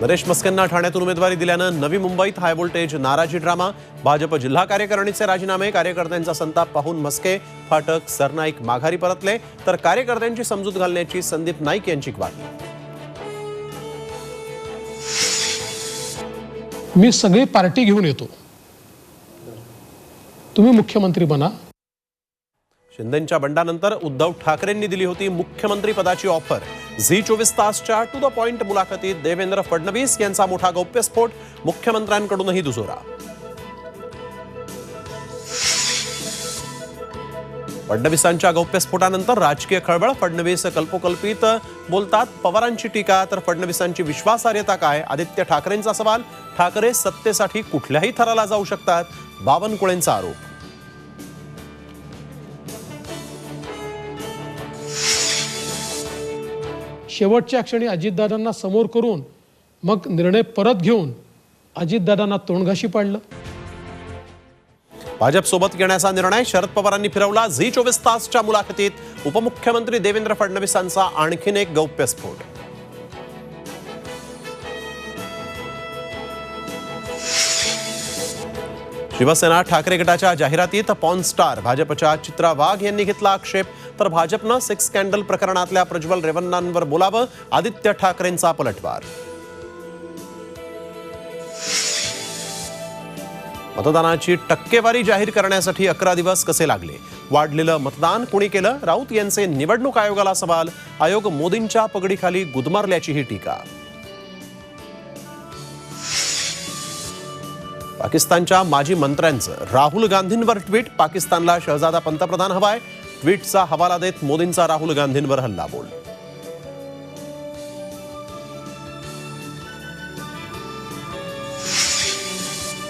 नरेश मस्केंना ठाण्यातून उमेदवारी दिल्यानं नवी मुंबईत हाय व्होल्टेज नाराजी ड्रामा। भाजप जिल्हा कार्यकारिणीचे राजीनामे, कार्यकर्त्यांचा संताप पाहून मस्के, फाटक, सरनाईक माघारी परतले, तर कार्यकर्त्यांची समजूत घालण्याची संदीप नाईक यांची ग्वाही। मी सगळी पार्टी घेऊन येतो, तुम्ही मुख्यमंत्री बना। शिंदेंच्या बंडानंतर उद्धव ठाकरेंनी दिली होती मुख्यमंत्री पदाची ऑफर। झी 24 तासच्या टू द पॉइंट मुलाखतीत देवेंद्र फडणवीस यांचा मोठा गौप्यस्फोट, मुख्यमंत्र्यांकडूनही दुजोरा। फडणवीसांच्या गौप्यस्फोटानंतर राजकीय खळबळ, फडणवीस कल्पोकल्पित बोलतात, पवारांची टीका, तर फडणवीसांची विश्वासार्हता काय? आदित्य ठाकरेंचा सवाल, ठाकरे सत्तेसाठी कुठल्याही थराला जाऊ शकतात, बावनकुळेंचा आरोप। शेवटच्या क्षणी अजितदादांना समोर करून मग निर्णय परत घेऊन अजितदादांना तोंडघाशी पाडलं। भाजप सोबत येण्याचा निर्णय शरद पवारांनी फिरवला। झी 24 तासच्या मुलाखतीत उपमुख्यमंत्री देवेंद्र फडणवीसांचा आणखीन एक गौप्यस्फोट। शिवसेना ठाकरे गटाच्या जाहिरातीत पॉर्न स्टार भाजपच्या चित्रा वाघ यांनी घेतला आक्षेप, तर भाजपनं सेक्स स्कॅन्डल प्रकरणातल्या प्रज्वल रेवन्नांवर बोलावं, आदित्य ठाकरेंचा पलटवार। मतदानाची टक्केवारी जाहीर करण्यासाठी 11 दिवस कसे लागले? वाढलेलं मतदान कुणी केलं? राऊत यांचे निवडणूक आयोगाला सवाल, आयोग मोदींच्या पगडीखाली गुदमरल्याचीही टीका। पाकिस्तानच्या माजी मंत्र्यांचं राहुल गांधींवर ट्विट, पाकिस्तानला शहजादा पंतप्रधान हवाय, ट्विटचा हवाला देत मोदींचा राहुल गांधींवर हल्लाबोल।